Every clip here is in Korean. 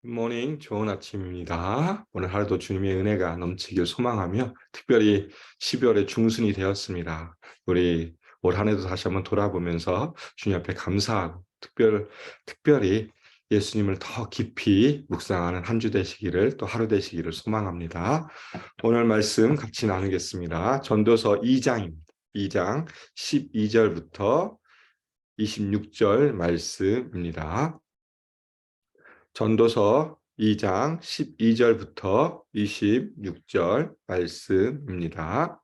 굿모닝, 좋은 아침입니다. 오늘 하루도 주님의 은혜가 넘치길 소망하며 특별히 12월의 중순이 되었습니다. 우리 올 한 해도 다시 한번 돌아보면서 주님 앞에 감사하고 특별히 예수님을 더 깊이 묵상하는 한 주 되시기를 또 하루 되시기를 소망합니다. 오늘 말씀 같이 나누겠습니다. 전도서 2장입니다. 2장 12절부터 26절 말씀입니다. 전도서 2장 12절부터 26절 말씀입니다.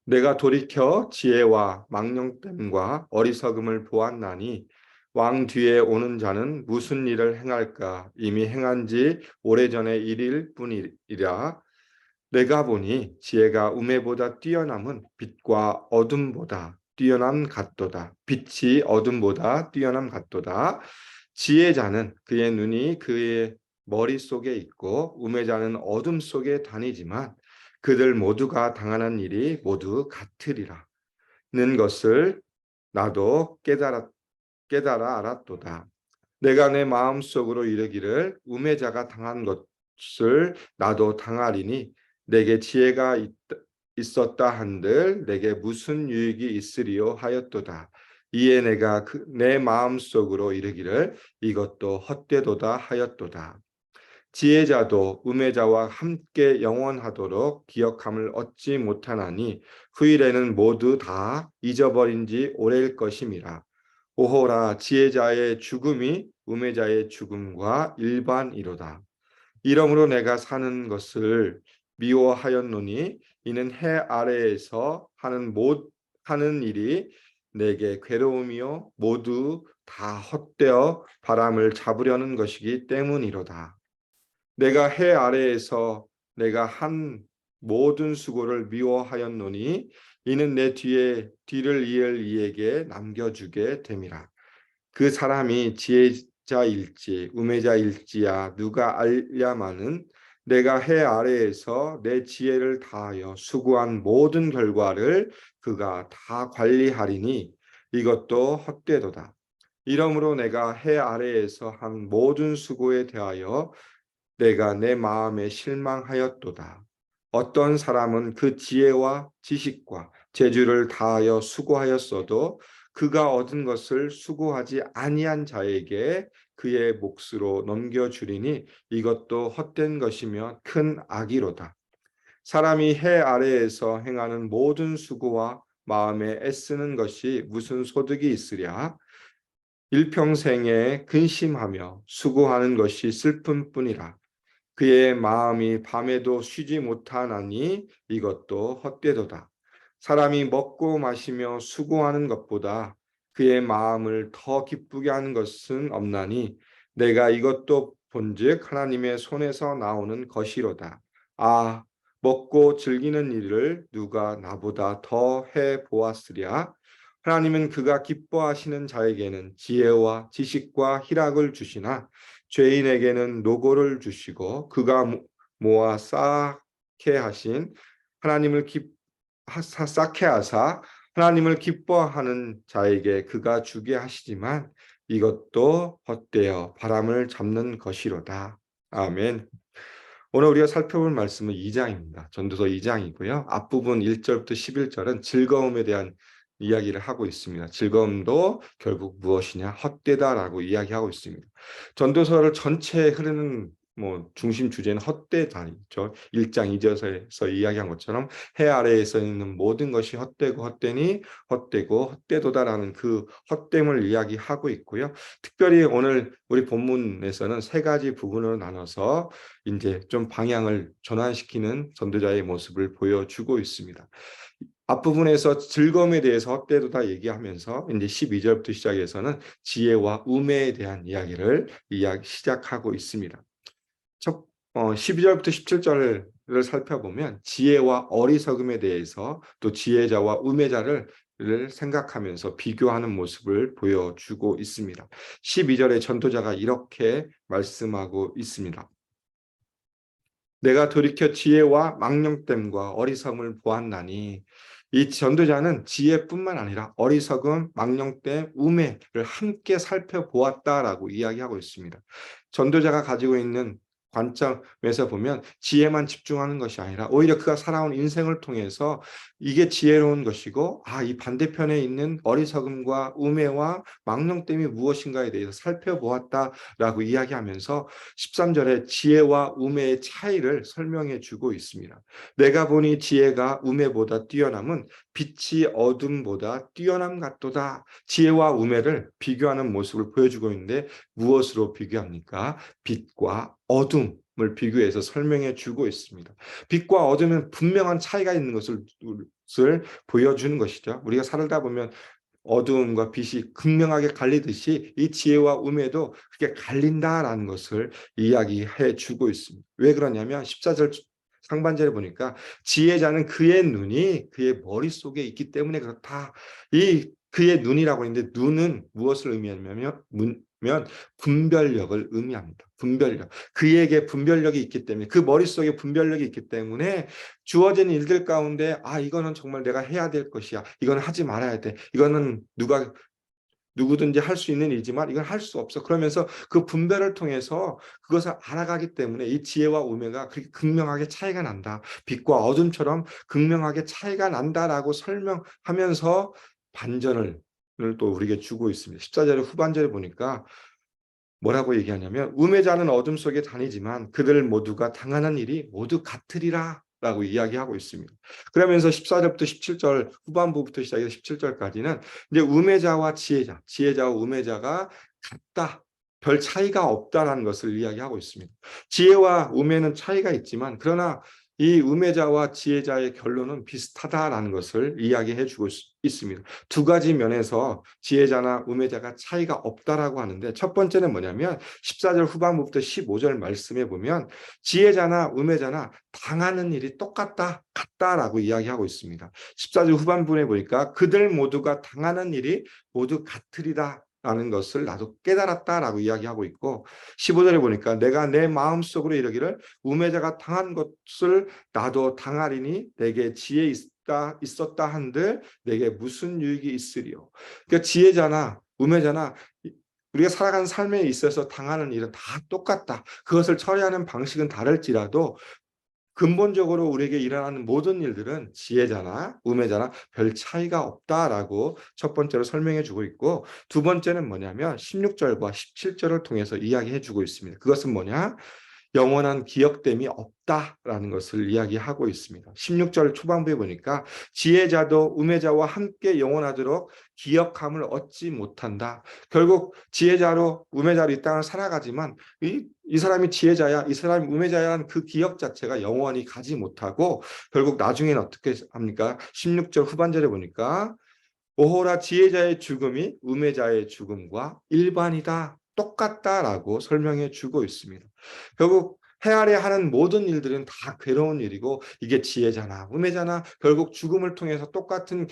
내가 돌이켜 지혜와 망령됨과 어리석음을 보았나니 왕 뒤에 오는 자는 무슨 일을 행할까? 이미 행한 지 오래전의 일일 뿐이라. 내가 보니 지혜가 우매보다 뛰어남은 빛과 어둠보다 뛰어남 같도다. 빛이 어둠보다 뛰어남 같도다. 지혜자는 그의 눈이 그의 머릿속에 있고 우매자는 어둠 속에 다니지만 그들 모두가 당하는 일이 모두 같으리라. 는 것을 나도 깨달아 알았도다. 내가 내 마음속으로 이르기를 우매자가 당한 것을 나도 당하리니 내게 지혜가 있었다 한들 내게 무슨 유익이 있으리요 하였도다. 이에 내가 내 마음속으로 이르기를 이것도 헛되도다 하였도다. 지혜자도 우매자와 함께 영원하도록 기억함을 얻지 못하나니 후일에는 모두 다 잊어버린 지 오래일 것임이라. 오호라, 지혜자의 죽음이 우매자의 죽음과 일반이로다. 이러므로 내가 사는 것을 미워하였노니 이는 해 아래에서 하는 일이 내게 괴로움이요 모두 다 헛되어 바람을 잡으려는 것이기 때문이로다. 내가 해 아래에서 내가 한 모든 수고를 미워하였노니 이는 내 뒤를 이을 이에게 남겨주게 됨이라. 그 사람이 지혜자일지 우매자일지야 누가 알랴마는 내가 해 아래에서 내 지혜를 다하여 수고한 모든 결과를 그가 다 관리하리니 이것도 헛되도다. 이러므로 내가 해 아래에서 한 모든 수고에 대하여 내가 내 마음에 실망하였도다. 어떤 사람은 그 지혜와 지식과 재주를 다하여 수고하였어도 그가 얻은 것을 수고하지 아니한 자에게 그의 몫으로 넘겨주리니 이것도 헛된 것이며 큰 악이로다. 사람이 해 아래에서 행하는 모든 수고와 마음에 애쓰는 것이 무슨 소득이 있으랴? 일평생에 근심하며 수고하는 것이 슬픔뿐이라. 그의 마음이 밤에도 쉬지 못하나니 이것도 헛되도다. 사람이 먹고 마시며 수고하는 것보다 그의 마음을 더 기쁘게 하는 것은 없나니 내가 이것도 본즉 하나님의 손에서 나오는 것이로다. 아, 먹고 즐기는 일을 누가 나보다 더 해 보았으랴? 하나님은 그가 기뻐하시는 자에게는 지혜와 지식과 희락을 주시나 죄인에게는 노고를 주시고 그가 모아 쌓게 하신 하나님을 쌓게 하사 하나님을 기뻐하는 자에게 그가 주게 하시지만 이것도 헛되어 바람을 잡는 것이로다. 아멘. 오늘 우리가 살펴볼 말씀은 2장입니다. 전도서 2장이고요. 앞부분 1절부터 11절은 즐거움에 대한 이야기를 하고 있습니다. 즐거움도 결국 무엇이냐? 헛되다라고 이야기하고 있습니다. 전도서를 전체에 흐르는 중심 주제는 헛되다죠. 1장 2절에서 이야기한 것처럼 해 아래에서 있는 모든 것이 헛되고 헛되니 헛되고 헛되도다라는 그 헛됨을 이야기하고 있고요. 특별히 오늘 우리 본문에서는 세 가지 부분으로 나눠서 이제 좀 방향을 전환시키는 전도자의 모습을 보여주고 있습니다. 앞부분에서 즐거움에 대해서 헛되도다 얘기하면서 이제 12절부터 시작해서는 지혜와 우매에 대한 이야기를 시작하고 있습니다. 12절부터 17절을 살펴보면 지혜와 어리석음에 대해서 또 지혜자와 우매자를 생각하면서 비교하는 모습을 보여주고 있습니다. 12절에 전도자가 이렇게 말씀하고 있습니다. 내가 돌이켜 지혜와 망령됨과 어리석음을 보았나니 이 전도자는 지혜뿐만 아니라 어리석음, 망령됨, 우매를 함께 살펴보았다라고 이야기하고 있습니다. 전도자가 가지고 있는 관점에서 보면 지혜만 집중하는 것이 아니라 오히려 그가 살아온 인생을 통해서 이게 지혜로운 것이고, 이 반대편에 있는 어리석음과 우매와 망령됨이 무엇인가에 대해서 살펴보았다라고 이야기하면서 13절에 지혜와 우매의 차이를 설명해 주고 있습니다. 내가 보니 지혜가 우매보다 뛰어남은 빛이 어둠보다 뛰어남 같도다. 지혜와 우매를 비교하는 모습을 보여주고 있는데 무엇으로 비교합니까? 빛과 어둠을 비교해서 설명해 주고 있습니다. 빛과 어둠은 분명한 차이가 있는 것을 보여주는 것이죠. 우리가 살다 보면 어두움과 빛이 극명하게 갈리듯이 이 지혜와 우매도 그렇게 갈린다라는 것을 이야기해 주고 있습니다. 왜 그러냐면 14절 상반절에 보니까 지혜자는 그의 눈이 그의 머릿속에 있기 때문에 그렇다. 이 그의 눈이라고 했는데 눈은 무엇을 의미하냐면 분별력을 의미합니다. 분별력. 그에게 분별력이 있기 때문에, 그 머릿속에 분별력이 있기 때문에 주어진 일들 가운데 이거는 정말 내가 해야 될 것이야. 이거는 하지 말아야 돼. 이거는 누구든지 할 수 있는 일이지만 이건 할 수 없어. 그러면서 그 분별을 통해서 그것을 알아가기 때문에 이 지혜와 우매가 그렇게 극명하게 차이가 난다. 빛과 어둠처럼 극명하게 차이가 난다라고 설명하면서 반전을 또 우리에게 주고 있습니다. 14절 후반절에 보니까 뭐라고 얘기하냐면 우매자는 어둠 속에 다니지만 그들 모두가 당하는 일이 모두 같으리라 라고 이야기하고 있습니다. 그러면서 14절부터 17절 후반부부터 시작해서 17절까지는 이제 우매자와 지혜자와 우매자가 같다. 별 차이가 없다라는 것을 이야기하고 있습니다. 지혜와 우매는 차이가 있지만 그러나 이 우매자와 지혜자의 결론은 비슷하다라는 것을 이야기해 주고 있습니다. 두 가지 면에서 지혜자나 우매자가 차이가 없다라고 하는데 첫 번째는 뭐냐면 14절 후반부부터 15절 말씀에 보면 지혜자나 우매자나 당하는 일이 같다라고 이야기하고 있습니다. 14절 후반부에 보니까 그들 모두가 당하는 일이 모두 같으리라 라는 것을 나도 깨달았다라고 이야기하고 있고 15절에 보니까 내가 내 마음속으로 이르기를 우매자가 당한 것을 나도 당하리니 내게 지혜 있었다 한들 내게 무슨 유익이 있으리요. 그러니까 지혜자나 우매자나 우리가 살아가는 삶에 있어서 당하는 일은 다 똑같다. 그것을 처리하는 방식은 다를지라도 근본적으로 우리에게 일어나는 모든 일들은 지혜자나 우매자나 별 차이가 없다라고 첫 번째로 설명해 주고 있고 두 번째는 뭐냐면 16절과 17절을 통해서 이야기해 주고 있습니다. 그것은 뭐냐? 영원한 기억됨이 없다라는 것을 이야기하고 있습니다. 16절 초반부에 보니까 지혜자도 우매자와 함께 영원하도록 기억함을 얻지 못한다. 결국 지혜자로 우매자로 이 땅을 살아가지만 이 사람이 지혜자야, 이 사람이 우매자야라는 그 기억 자체가 영원히 가지 못하고 결국 나중에는 어떻게 합니까? 16절 후반절에 보니까 오호라 지혜자의 죽음이 우매자의 죽음과 일반이다. 똑같다라고 설명해 주고 있습니다. 결국 해 아래 하는 모든 일들은 다 괴로운 일이고 이게 지혜자나 우매자나 결국 죽음을 통해서 똑같은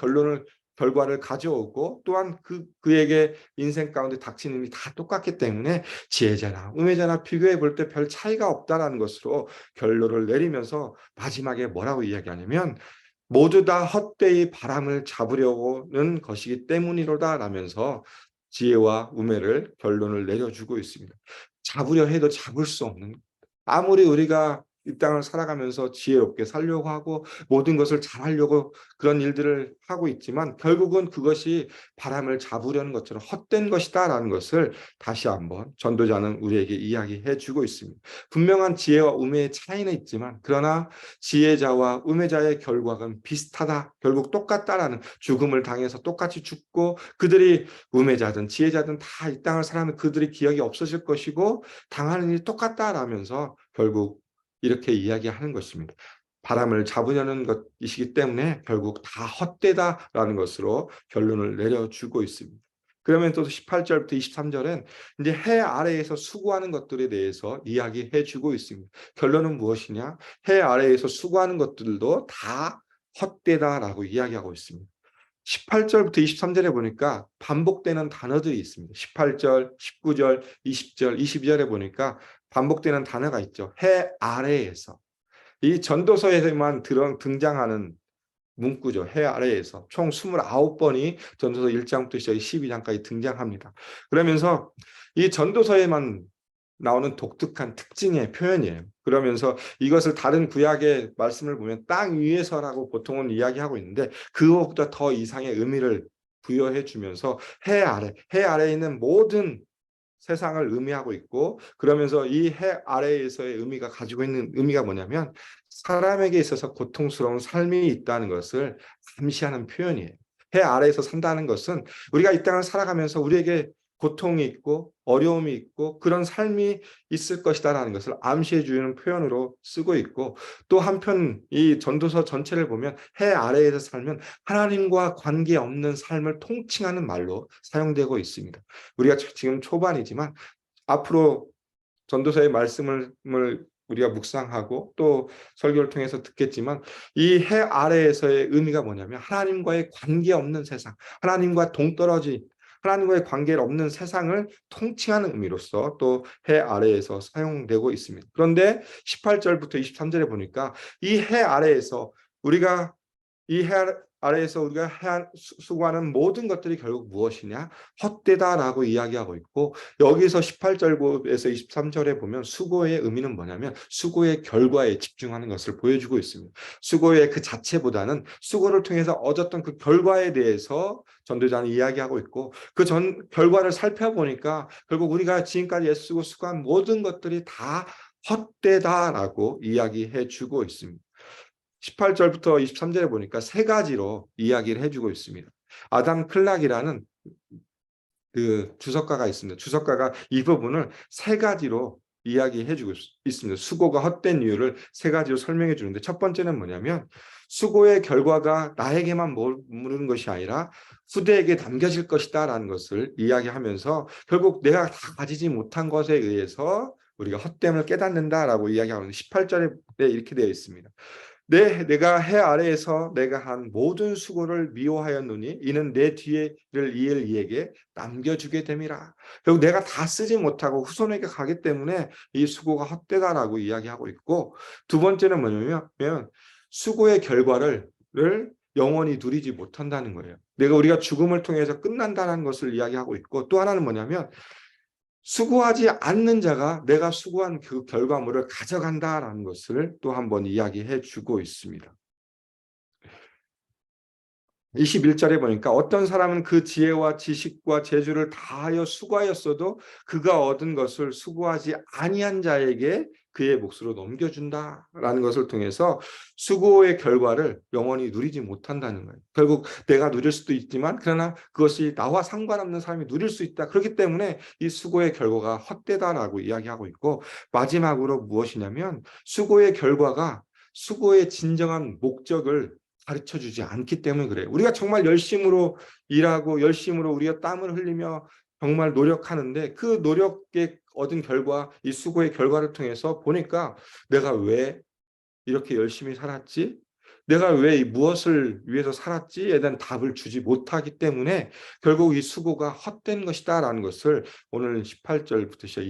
결과를 가져오고 또한 그에게 인생 가운데 닥치는 일이 다 똑같기 때문에 지혜자나 우매자나 비교해 볼 때 별 차이가 없다라는 것으로 결론을 내리면서 마지막에 뭐라고 이야기하냐면 모두 다 헛되이 바람을 잡으려고는 것이기 때문이로다 라면서 지혜와 우매를 결론을 내려주고 있습니다. 잡으려 해도 잡을 수 없는 아무리 우리가 이 땅을 살아가면서 지혜롭게 살려고 하고 모든 것을 잘하려고 그런 일들을 하고 있지만 결국은 그것이 바람을 잡으려는 것처럼 헛된 것이다라는 것을 다시 한번 전도자는 우리에게 이야기해 주고 있습니다. 분명한 지혜와 우매의 차이는 있지만 그러나 지혜자와 우매자의 결과는 비슷하다. 결국 똑같다라는 죽음을 당해서 똑같이 죽고 그들이 우매자든 지혜자든 다 이 땅을 살아가는 그들의 기억이 없어질 것이고 당하는 일이 똑같다라면서 결국 이렇게 이야기하는 것입니다. 바람을 잡으려는 것이기 때문에 결국 다 헛되다라는 것으로 결론을 내려주고 있습니다. 그러면 또 18절부터 23절은 이제 해 아래에서 수고하는 것들에 대해서 이야기해 주고 있습니다. 결론은 무엇이냐? 해 아래에서 수고하는 것들도 다 헛되다라고 이야기하고 있습니다. 18절부터 23절에 보니까 반복되는 단어들이 있습니다. 18절, 19절, 20절, 22절에 보니까 반복되는 단어가 있죠. 해 아래에서. 이 전도서에서만 등장하는 문구죠. 해 아래에서 총 29번이 전도서 1장부터 시작해 12장까지 등장합니다. 그러면서 이 전도서에만 나오는 독특한 특징의 표현이에요. 그러면서 이것을 다른 구약의 말씀을 보면 땅 위에서라고 보통은 이야기하고 있는데 그것보다 더 이상의 의미를 부여해 주면서 해 아래에 있는 모든 세상을 의미하고 있고, 그러면서 이 해 아래에서의 의미가 가지고 있는 의미가 뭐냐면 사람에게 있어서 고통스러운 삶이 있다는 것을 암시하는 표현이에요. 해 아래에서 산다는 것은 우리가 이 땅을 살아가면서 우리에게 고통이 있고 어려움이 있고 그런 삶이 있을 것이다라는 것을 암시해 주는 표현으로 쓰고 있고, 또 한편 이 전도서 전체를 보면 해 아래에서 살면 하나님과 관계없는 삶을 통칭하는 말로 사용되고 있습니다. 우리가 지금 초반이지만 앞으로 전도서의 말씀을 우리가 묵상하고 또 설교를 통해서 듣겠지만 이 해 아래에서의 의미가 뭐냐면 하나님과의 관계없는 세상, 하나님과의 관계가 없는 세상을 통칭하는 의미로서 또 해 아래에서 사용되고 있습니다. 그런데 18절부터 23절에 보니까 이 해 아래에서 우리가 이 해 아래에서 우리가 수고하는 모든 것들이 결국 무엇이냐? 헛되다라고 이야기하고 있고, 여기서 18절에서 23절에 보면 수고의 의미는 뭐냐면 수고의 결과에 집중하는 것을 보여주고 있습니다. 수고의 그 자체보다는 수고를 통해서 얻었던 그 결과에 대해서 전도자는 이야기하고 있고, 그 결과를 살펴보니까 결국 우리가 지금까지 애쓰고 수고한 모든 것들이 다 헛되다라고 이야기해 주고 있습니다. 18절부터 23절에 보니까 세 가지로 이야기를 해주고 있습니다. 아담 클락이라는 그 주석가가 있습니다. 주석가가 이 부분을 세 가지로 이야기해주고 있습니다. 수고가 헛된 이유를 세 가지로 설명해 주는데, 첫 번째는 뭐냐면 수고의 결과가 나에게만 머무르는 것이 아니라 후대에게 남겨질 것이다라는 것을 이야기하면서 결국 내가 다 가지지 못한 것에 의해서 우리가 헛됨을 깨닫는다라고 이야기하는데, 18절에 이렇게 되어 있습니다. 내가 해 아래에서 내가 한 모든 수고를 미워하였노니 이는 내 뒤를 이을 이에게 남겨주게 됨이라. 결국 내가 다 쓰지 못하고 후손에게 가기 때문에 이 수고가 헛되다라고 이야기하고 있고, 두 번째는 뭐냐면 수고의 결과를 영원히 누리지 못한다는 거예요. 우리가 죽음을 통해서 끝난다는 것을 이야기하고 있고, 또 하나는 뭐냐면 수고하지 않는 자가 내가 수고한 그 결과물을 가져간다라는 것을 또 한번 이야기해 주고 있습니다. 21절에 보니까 어떤 사람은 그 지혜와 지식과 재주를 다하여 수고하였어도 그가 얻은 것을 수고하지 아니한 자에게 그의 몫으로 넘겨준다라는 것을 통해서 수고의 결과를 영원히 누리지 못한다는 거예요. 결국 내가 누릴 수도 있지만 그러나 그것이 나와 상관없는 사람이 누릴 수 있다. 그렇기 때문에 이 수고의 결과가 헛되다라고 이야기하고 있고, 마지막으로 무엇이냐면 수고의 결과가 수고의 진정한 목적을 가르쳐 주지 않기 때문에 그래요. 우리가 정말 열심으로 일하고 열심으로 우리가 땀을 흘리며 정말 노력하는데 그 노력에 얻은 결과, 이 수고의 결과를 통해서 보니까 내가 왜 이렇게 열심히 살았지? 내가 왜 무엇을 위해서 살았지에 대한 답을 주지 못하기 때문에 결국 이 수고가 헛된 것이다라는 것을 오늘 18절부터 시작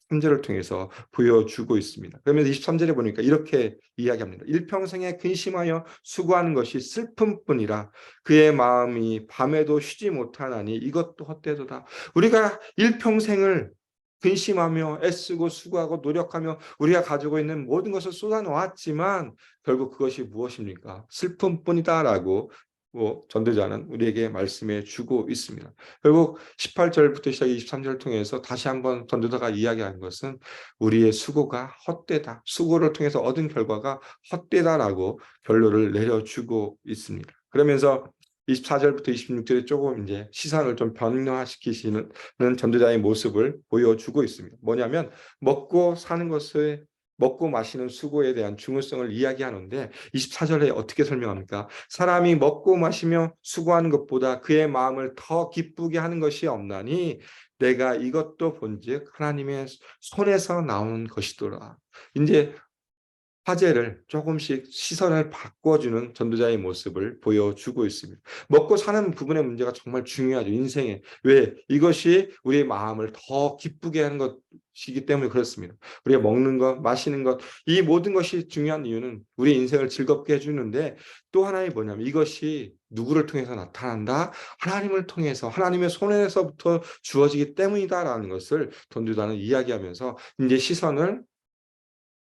23절을 통해서 보여주고 있습니다. 그러면서 23절에 보니까 이렇게 이야기합니다. 일평생에 근심하여 수고하는 것이 슬픔뿐이라 그의 마음이 밤에도 쉬지 못하나니 이것도 헛되도다. 우리가 일평생을 근심하며 애쓰고 수고하고 노력하며 우리가 가지고 있는 모든 것을 쏟아놓았지만 결국 그것이 무엇입니까? 슬픔뿐이다라고 전도자는 우리에게 말씀해 주고 있습니다. 결국 18절부터 시작해 23절을 통해서 다시 한번 전도자가 이야기하는 것은 우리의 수고가 헛되다. 수고를 통해서 얻은 결과가 헛되다라고 결론을 내려주고 있습니다. 그러면서 24절부터 26절에 조금 이제 시선을 좀 변화시키시는 전도자의 모습을 보여주고 있습니다. 뭐냐면 먹고 마시는 수고에 대한 중요성을 이야기하는데 24절에 어떻게 설명합니까? 사람이 먹고 마시며 수고하는 것보다 그의 마음을 더 기쁘게 하는 것이 없나니 내가 이것도 본즉 하나님의 손에서 나오는 것이더라. 이제 화제를 조금씩 시선을 바꿔주는 전도자의 모습을 보여주고 있습니다. 먹고 사는 부분의 문제가 정말 중요하죠. 인생에. 왜? 이것이 우리의 마음을 더 기쁘게 하는 것 것이기 때문에 그렇습니다. 우리가 먹는 것, 마시는 것, 이 모든 것이 중요한 이유는 우리 인생을 즐겁게 해주는데 또 하나의 뭐냐면 이것이 누구를 통해서 나타난다? 하나님을 통해서 하나님의 손에서부터 주어지기 때문이다라는 것을 전도자는 이야기하면서 이제 시선을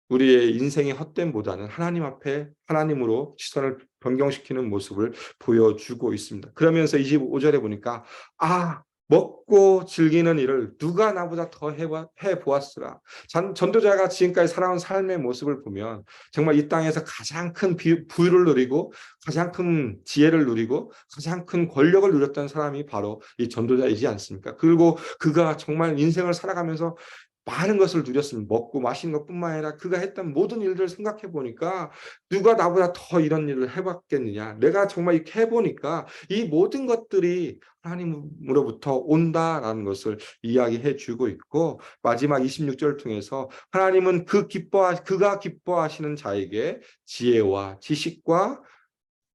우리의 인생의 헛됨보다는 하나님 앞에 하나님으로 시선을 변경시키는 모습을 보여주고 있습니다. 그러면서 25절에 보니까 먹고 즐기는 일을 누가 나보다 더 해보았으라. 전도자가 지금까지 살아온 삶의 모습을 보면 정말 이 땅에서 가장 큰 부유를 누리고 가장 큰 지혜를 누리고 가장 큰 권력을 누렸던 사람이 바로 이 전도자이지 않습니까? 그리고 그가 정말 인생을 살아가면서 많은 것을 누렸습니다. 먹고 마시는 것뿐만 아니라 그가 했던 모든 일들을 생각해 보니까 누가 나보다 더 이런 일을 해봤겠느냐. 내가 정말 이렇게 해보니까 이 모든 것들이 하나님으로부터 온다라는 것을 이야기해 주고 있고 마지막 26절을 통해서 하나님은 그가 기뻐하시는 자에게 지혜와 지식과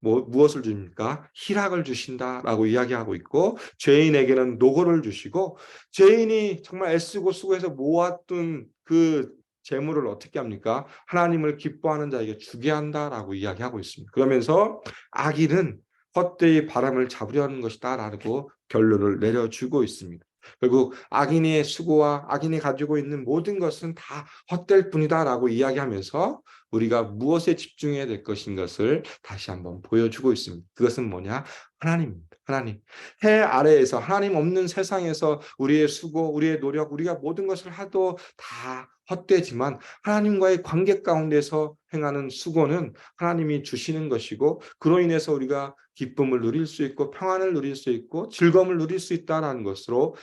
무엇을 줍니까? 희락을 주신다라고 이야기하고 있고 죄인에게는 노고를 주시고 죄인이 정말 애쓰고 수고해서 모았던 그 재물을 어떻게 합니까? 하나님을 기뻐하는 자에게 주게 한다라고 이야기하고 있습니다. 그러면서 악인은 헛되이 바람을 잡으려는 것이다라고 결론을 내려주고 있습니다. 결국 악인의 수고와 악인이 가지고 있는 모든 것은 다 헛될 뿐이다라고 이야기하면서 우리가 무엇에 집중해야 될 것인 것을 다시 한번 보여주고 있습니다. 그것은 뭐냐? 하나님입니다. 하나님. 해 아래에서 하나님 없는 세상에서 우리의 수고, 우리의 노력, 우리가 모든 것을 하도 다 헛되지만 하나님과의 관계 가운데서 행하는 수고는 하나님이 주시는 것이고 그로 인해서 우리가 기쁨을 누릴 수 있고 평안을 누릴 수 있고 즐거움을 누릴 수 있다는 것으로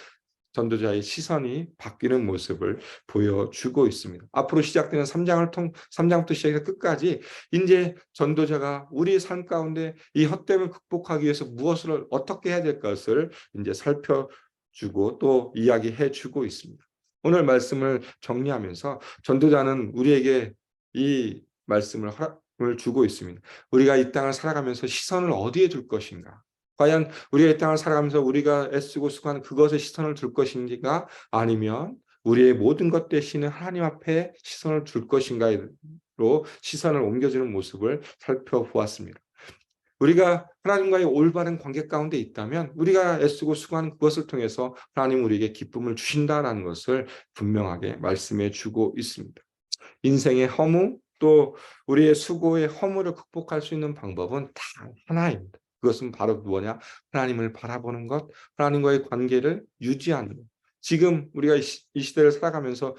전도자의 시선이 바뀌는 모습을 보여주고 있습니다. 앞으로 시작되는 3장부터 시작해서 끝까지 이제 전도자가 우리의 삶 가운데 이 헛됨을 극복하기 위해서 무엇을 어떻게 해야 될 것을 이제 살펴주고 또 이야기해 주고 있습니다. 오늘 말씀을 정리하면서 전도자는 우리에게 이 말씀을 주고 있습니다. 우리가 이 땅을 살아가면서 시선을 어디에 둘 것인가? 과연 우리가 이 땅을 살아가면서 우리가 애쓰고 수고하는 그것에 시선을 둘 것인가 아니면 우리의 모든 것 대신에 하나님 앞에 시선을 둘 것인가로 시선을 옮겨주는 모습을 살펴보았습니다. 우리가 하나님과의 올바른 관계 가운데 있다면 우리가 애쓰고 수고하는 그것을 통해서 하나님 우리에게 기쁨을 주신다는 것을 분명하게 말씀해 주고 있습니다. 인생의 허무 또 우리의 수고의 허무를 극복할 수 있는 방법은 다 하나입니다. 그것은 바로 뭐냐? 하나님을 바라보는 것, 하나님과의 관계를 유지하는 것. 지금 우리가 이 시대를 살아가면서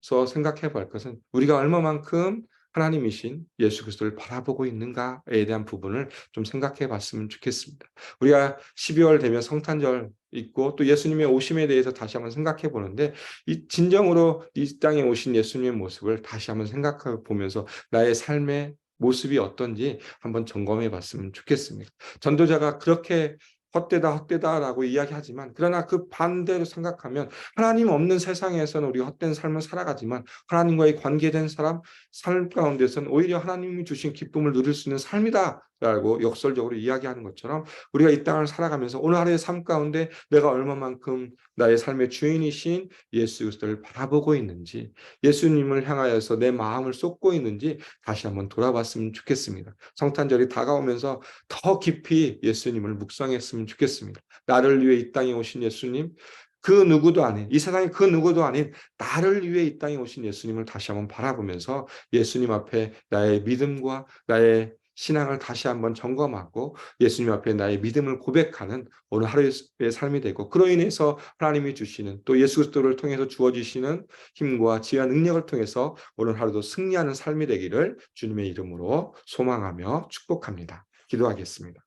생각해 볼 것은 우리가 얼마만큼 하나님이신 예수 그리스도를 바라보고 있는가에 대한 부분을 좀 생각해 봤으면 좋겠습니다. 우리가 12월 되면 성탄절 있고 또 예수님의 오심에 대해서 다시 한번 생각해 보는데 이 진정으로 이 땅에 오신 예수님의 모습을 다시 한번 생각해 보면서 나의 삶의 모습이 어떤지 한번 점검해 봤으면 좋겠습니다. 전도자가 그렇게 헛되다라고 이야기하지만 그러나 그 반대로 생각하면 하나님 없는 세상에서는 우리가 헛된 삶을 살아가지만 하나님과의 관계된 삶 가운데서는 오히려 하나님이 주신 기쁨을 누릴 수 있는 삶이다라고 역설적으로 이야기하는 것처럼 우리가 이 땅을 살아가면서 오늘 하루의 삶 가운데 내가 얼마만큼 나의 삶의 주인이신 예수 그리스도를 바라보고 있는지 예수님을 향하여서 내 마음을 쏟고 있는지 다시 한번 돌아봤으면 좋겠습니다. 성탄절이 다가오면서 더 깊이 예수님을 묵상했으면 좋겠습니다. 나를 위해 이 땅에 오신 예수님, 그 누구도 아닌 이 세상에 그 누구도 아닌 나를 위해 이 땅에 오신 예수님을 다시 한번 바라보면서 예수님 앞에 나의 믿음과 나의 신앙을 다시 한번 점검하고 예수님 앞에 나의 믿음을 고백하는 오늘 하루의 삶이 되고 그로 인해서 하나님이 주시는 또 예수 그리스도를 통해서 주어지시는 힘과 지혜와 능력을 통해서 오늘 하루도 승리하는 삶이 되기를 주님의 이름으로 소망하며 축복합니다. 기도하겠습니다.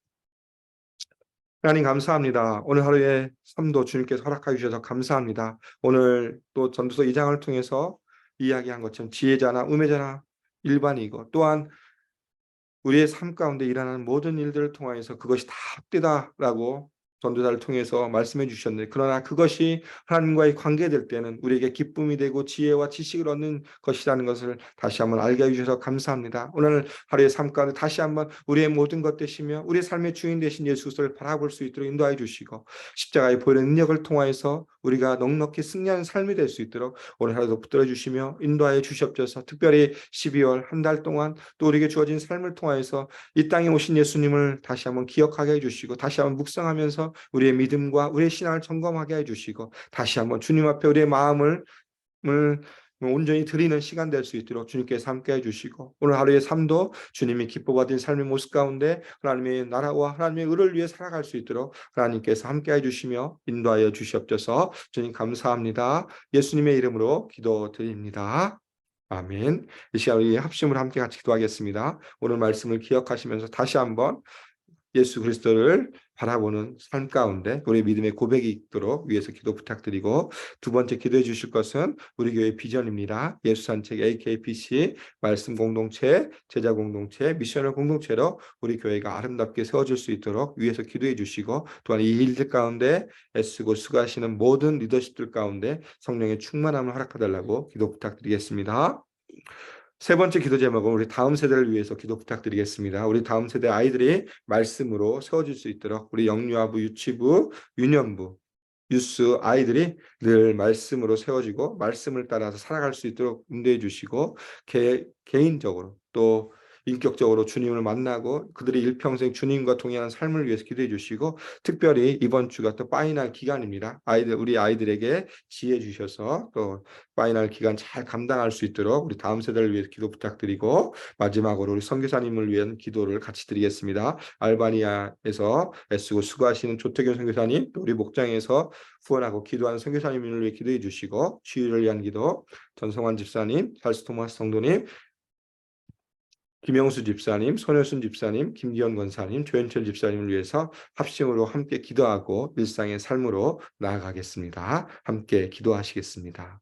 하나님 감사합니다. 오늘 하루의 삶도 주님께서 허락하여 주셔서 감사합니다. 오늘 또 전도서 2장을 통해서 이야기한 것처럼 지혜자나 우매자나 일반이고 또한 우리의 삶 가운데 일어나는 모든 일들을 통하여서 그것이 다 헛되다라고 전도자를 통해서 말씀해 주셨는데 그러나 그것이 하나님과의 관계될 때는 우리에게 기쁨이 되고 지혜와 지식을 얻는 것이라는 것을 다시 한번 알게 해주셔서 감사합니다. 오늘 하루의 삶 가운데 다시 한번 우리의 모든 것 되시며 우리의 삶의 주인 되신 예수 그리스도를 바라볼 수 있도록 인도하여 주시고 십자가의 보혈의 능력을 통하여서 우리가 넉넉히 승리하는 삶이 될 수 있도록 오늘 하루도 붙들어 주시며 인도하여 주시옵소서. 특별히 12월 한 달 동안 또 우리에게 주어진 삶을 통하여서 이 땅에 오신 예수님을 다시 한번 기억하게 해주시고 다시 한번 묵상하면서 우리의 믿음과 우리의 신앙을 점검하게 해주시고 다시 한번 주님 앞에 우리의 마음을 온전히 드리는 시간 될 수 있도록 주님께서 함께 해주시고 오늘 하루의 삶도 주님이 기뻐 받은 삶의 모습 가운데 하나님의 나라와 하나님의 의를 위해 살아갈 수 있도록 하나님께서 함께 해주시며 인도하여 주시옵소서. 주님 감사합니다. 예수님의 이름으로 기도드립니다. 아멘. 이 시간 우리 합심으로 함께 같이 기도하겠습니다. 오늘 말씀을 기억하시면서 다시 한번 예수 그리스도를 바라보는 삶 가운데 우리 믿음의 고백이 있도록 위에서 기도 부탁드리고 두 번째 기도해 주실 것은 우리 교회 비전입니다. 예수 산책 AKPC 말씀 공동체, 제자 공동체, 미셔널 공동체로 우리 교회가 아름답게 세워질 수 있도록 위에서 기도해 주시고 또한 이 일들 가운데 애쓰고 수고하시는 모든 리더십들 가운데 성령의 충만함을 허락하달라고 기도 부탁드리겠습니다. 세 번째 기도 제목은 우리 다음 세대를 위해서 기도 부탁드리겠습니다. 우리 다음 세대 아이들이 말씀으로 세워질 수 있도록 우리 영유아부, 유치부, 유년부, 유스 아이들이 늘 말씀으로 세워지고 말씀을 따라서 살아갈 수 있도록 인도해 주시고 개인적으로 또 인격적으로 주님을 만나고 그들이 일평생 주님과 동행하는 삶을 위해서 기도해 주시고 특별히 이번 주가 또 파이널 기간입니다. 우리 아이들에게 지혜 주셔서 또 파이널 기간 잘 감당할 수 있도록 우리 다음 세대를 위해서 기도 부탁드리고 마지막으로 우리 선교사님을 위한 기도를 같이 드리겠습니다. 알바니아에서 애쓰고 수고하시는 조태균 선교사님, 또 우리 목장에서 후원하고 기도하는 선교사님을 위해 기도해 주시고 치유를 위한 기도 전성환 집사님, 찰스 토마스 성도님, 김영수 집사님, 손효순 집사님, 김기현 권사님, 조현철 집사님을 위해서 합심으로 함께 기도하고 일상의 삶으로 나아가겠습니다. 함께 기도하시겠습니다.